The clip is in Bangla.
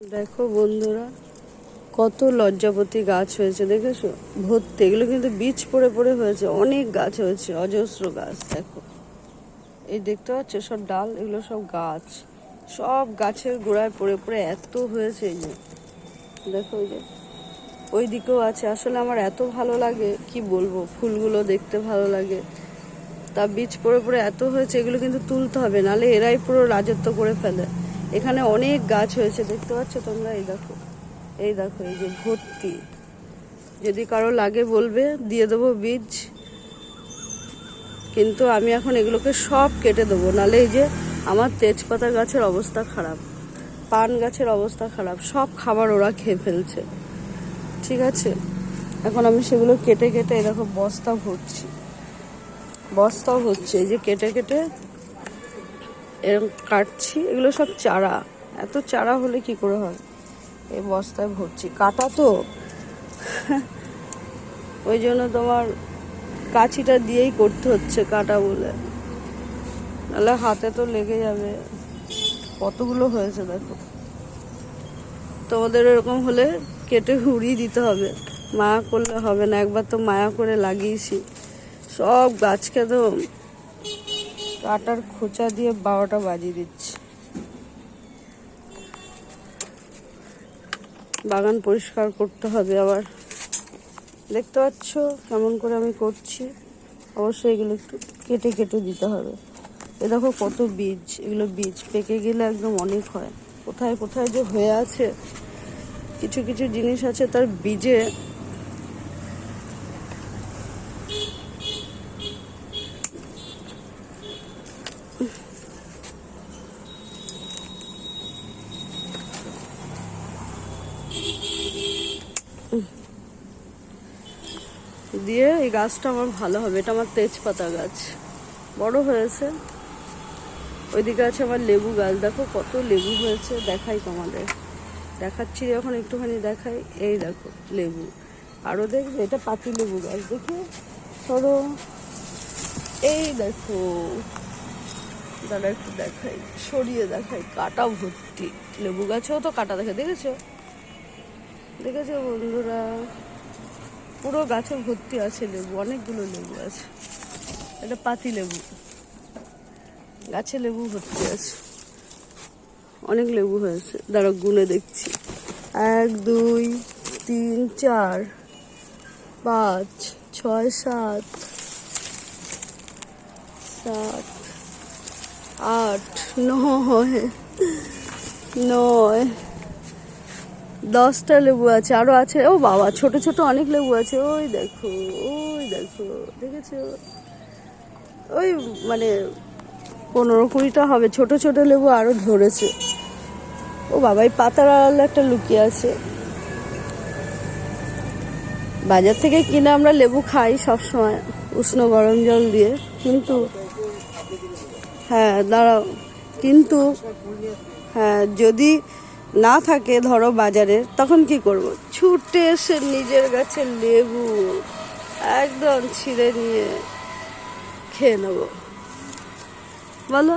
দেখো বন্ধুরা, কত লজ্জাপতি গাছ হয়েছে দেখেছো, ভর্তি। এগুলো কিন্তু বীজ পড়ে পড়ে হয়েছে, অনেক গাছ হয়েছে, অজস্র গাছ। দেখো, এই দেখতে পাচ্ছ সব ডাল, এগুলো সব গাছ, সব গাছের গোড়ায় পড়ে পড়ে এত হয়েছে। এই যে দেখো, এই যে ওই দিকেও আছে। আসলে আমার এত ভালো লাগে, কি বলবো, ফুলগুলো দেখতে ভালো লাগে, তা বীজ পড়ে পড়ে এত হয়েছে। এগুলো কিন্তু তুলতে হবে, নাহলে এরাই পুরো রাজত্ব করে ফেলে। এখানে অনেক গাছ হয়েছে, দেখতে পাচ্ছ তোমরা। এই দেখো, এই দেখো, এই যে ভর্তি। যদি কারো লাগে বলবে, দিয়ে দেবো বীজ। কিন্তু আমি এখন এগুলোকে সব কেটে দেবো, নাহলে এই যে আমার তেজপাতা গাছের অবস্থা খারাপ, পান গাছের অবস্থা খারাপ, সব খাবার ওরা খেয়ে ফেলছে। ঠিক আছে, এখন আমি সেগুলো কেটে কেটে এই দেখো বস্তা ভরছি, বস্তাও হচ্ছে। এই যে কেটে কেটে এরকম কাটছি। এগুলো সব চারা, এত চারা হলে কি করে হয়। এই বস্তায় ভরছি, কাটা তো ওই জন্য তোমার কাঁচিটা দিয়েই করতে হচ্ছে, কাটা বলে, নাহলে হাতে তো লেগে যাবে। কতগুলো হয়েছে দেখো। তোমাদের এরকম হলে কেটে উড়িয়ে দিতে হবে, মায়া করলে হবে না। একবার তো মায়া করে লাগিয়েছি, সব গাছকে তো কাটার খোঁচা দিয়ে 12টা বাজিয়ে দিচ্ছি। বাগান পরিষ্কার করতে হবে আবার। দেখতে পাচ্ছ কেমন করে আমি করছি। অবশ্যই এগুলো একটু কেটে কেটে দিতে হবে। এ দেখো কত বীজ, এগুলো বীজ পেকে গেলে একদম অনেক হয়। কোথায় কোথায় যে হয়ে আছে, কিছু কিছু জিনিস আছে তার বীজে দিয়ে এই গাছটা আমার ভালো হবে। এটা আমার তেজপাতা গাছ, বড় হয়েছে। ওইদিকে আছে আমার লেবু গাছ, দেখো কত লেবু হয়েছে। দেখাই তোমাদের, দেখাচ্ছি যখন একটুখানি দেখাই। এই দেখো লেবু, আরও দেখবে। এটা পাতি লেবু গাছ, দেখো ধরো। এই দেখো, দাঁড়া একটু দেখাই, সরিয়ে দেখাই, কাটা ভর্তি। লেবু গাছেও তো কাটা দেখেছো, দেখেছো বন্ধুরা, পুরো গাছে ভর্তি আছে লেবু, অনেকগুলো লেবু আছে। এটা পাতি লেবু, গাছে লেবু ভর্তি আছে, অনেক লেবু হয়েছে। দাঁড়া গুনে দেখছি, 1 2 3 4 5 6 7 7 8 9 10টা লেবু আছে, আরো আছে। ও বাবা, ছোট ছোট অনেক লেবু আছে। ওই দেখো, ওই দেখো, দেখেছো, ওই মানে 15-20টা হবে। ছোট ছোট লেবু আরো ধরেছে। ও বাবা, এই পাতার আড়ালে একটা লুকিয়ে আছে। বাজার থেকে কিনে আমরা লেবু খাই সবসময় উষ্ণ গরম জল দিয়ে, কিন্তু হ্যাঁ দাঁড়াও, কিন্তু হ্যাঁ যদি না থাকে ধরো বাজারে, তখন কি করব, ছুটে এসে নিজের গাছের লেবু একদম ছিঁড়ে নিয়ে খেয়ে নেবো, বলো।